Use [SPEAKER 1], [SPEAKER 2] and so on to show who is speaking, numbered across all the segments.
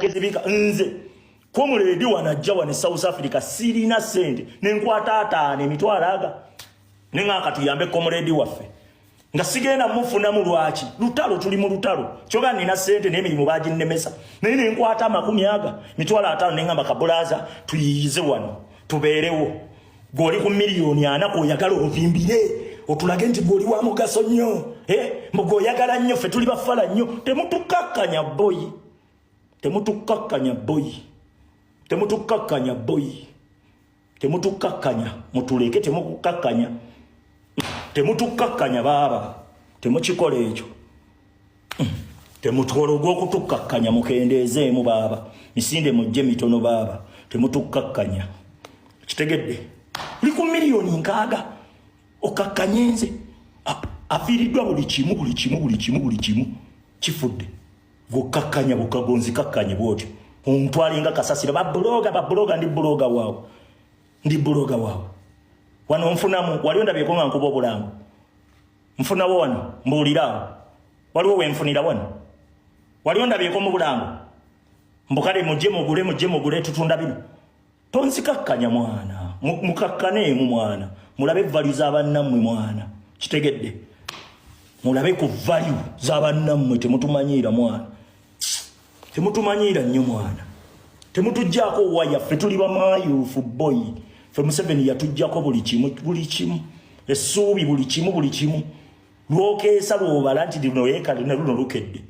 [SPEAKER 1] kezibika nze komuledi wanajja wane South Africa sirina sente nenkwata ataane emitwalo aga nengaka tuyambe komuledi waffe nga sigenda mufuna mu lwaki lutalo tuli mu lutalo kyoga nina sente n'emirimu baginnemesa naye nenkwata amakumi aga mitwalo ataano nengamba kabulaza tuyiyize wano tubeerewo goli ku miliyoni 4 oyagala ovimbire otulage nti goli wa mugaso nnyo mbugo oyagala nnyo ffe tuli bafala nnyo temutukakkanya boyi temutukakkanya boyi temutukakkanya boyi temutukakkanya mutuleke temukukakkanya temutukakkanya baba temukikola ekyo temutwologa okutukakkanya mukendeezeemu baba misinde mujje mitono baba temutukakkanya kitegedde liku miliyoni nkaaga okakkanyenze afiiriddwa buli kimu kifudde gokakkanya bukagonzi kakkanye bwotyo ontwalinga kasasira babbuloga ndi buloga waawe wano nfunamu wali ondabyeko nga nkuba obulango nfunawo wano mbuulirawo waliwo wenfunira wano wali ondabyeko mu bulango mbukale mujje mugule tutunda bino tonzikakkanya mwana mukakkaneemu mwana mulabe value z'abannammwe mwana kitegedde mulabe ku value z'abannammwe temutumanyiira mwana temutumanyiira nnyo mwana temutujjaako waya ffe tuli bamayufu boy ffe Museveni yatujjako buli kimu essuubi buli kimu lwokeesa lwobala nti lino yeekale ne luno lukedde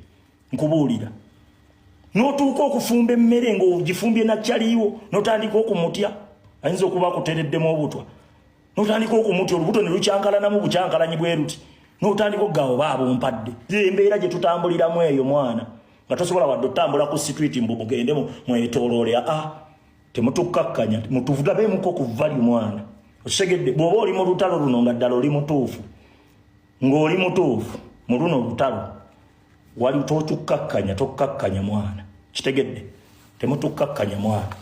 [SPEAKER 1] nkubuulira n'otuuka okufumba emmere ng'ogifumbye nakyaliiwo n'otandika okumutya ayinza okuba akutereddemu obutwa n'otandika okumutya olubuto ne lucyankalanamu bucyankalanyi bwe ruti n'otandika okugaawo baabo mpadde embeera gye tutambuliramu eyo mwana nga tosobola wadde otambula ku street mbu mugende mwetoloole temutukakkanya mutulabeemuko ku vali mwana osegedde bw'oba oli mu lutalo luno nga ddala oli mutuufu ng'oli mutuufu mu luno olutalo wali totukakkanya mwana kitegedde temutukakkanya mwana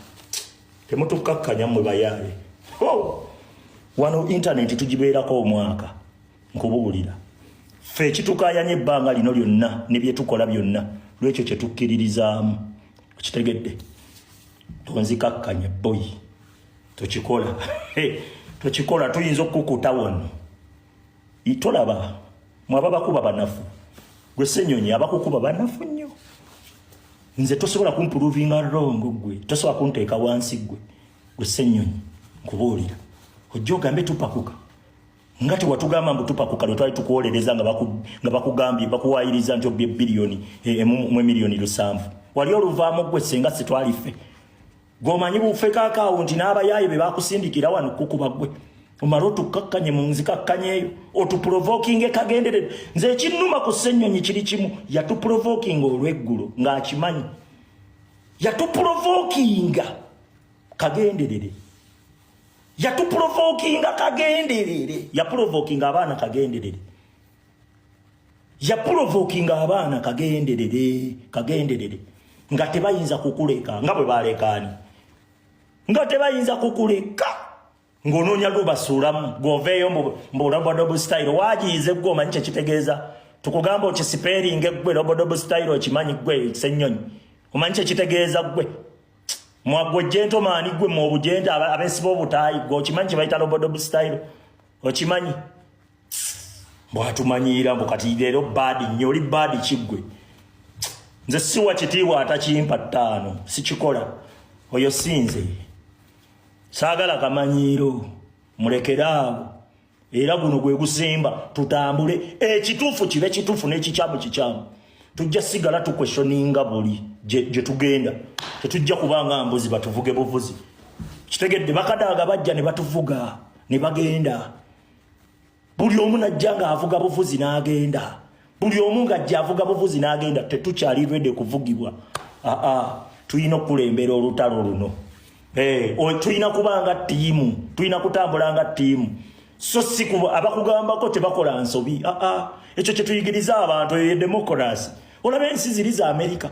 [SPEAKER 1] temutukakkanya mwe bayaale wano internet tugibeerako omwaka nkubuulira ffe kitukayanya ebbanga lino lyonna ne byetukola byonna lwekyo kye tukkiririzaamu kitegedde tonzikakkanya boy tokikola tuyinza okukukuta wano tolaba mwaba bakuba banafu gwe Ssenyonyi abakukuba banafu nnyo nze tosobola kumpuruvinga rongo gwe tosobola kunteeka wansi gwe Ssenyonyi nkubuulira ojja ogambe tupakuka nga tewatugamba mbu tupakuka lwe twali tukuwolereza nga bakugambye bakuwaayiriza nti obye biliyoni mu miliyoni 7 wali oluvaamu gwe senga se twaliffe gwomanyi bufeka akawunti n'abayaaye be bakusindikira wano kukuba gwe omala otukakkanye mu nzikakkanye eyo otuprovokinge kagenderere nze ekinnuma ku Ssenyonyi kiri kimu yatuprovokinga olw'eggulo ng'akimanyi yatuprovokinga kagenderere yaprovokinga abaana kagenderere nga tebayinza kukuleka nga bwe balekaani nga tebayinza kukuleka ng'onoonya lwebasuulamu gwoveeyo mbu robodobu style waagiyize gwe omanyi kyekitegeeza tukugamba okisiperinga eggwe robodobu style okimanyi gwe Ssenyonyi omanyi kyekitegeeza gwe mwagwe gentleman gwe mu obujente abesiba obutaayi gwe okimanyi kye bayita robodobu style okimanyi bwatumanyiira mbu kati leero baadi nnyo oli baadi kiggwe nze siwa kitiibwa atakimpa 5 sikikola oyo sinze saagala kamanyiiro mulekeraawo era guno gwe gusimba tutambule ekituufu kibe kituufu n'ekikyamu kikyamu tujja sigala tukweshoninga buli gye tugenda tetujja kubanga mbuzi batuvuge buvuzi kitegedde bakadaaga bajja ne batuvuga ne bagenda buli omu najja ng'avuga buvuzi n'agenda buli omu ng'ajja avuga buvuzi n'agenda tetukyali rwedde kuvugibwa tulina okulembera olutalo luno tulina kubanga ttiimu tulina kutambula nga ttiimu so si abakugambako tebakola nsobi ekyo kye tuyigiriza abantu eyo demokolasi olaba ensi ziri za Amerika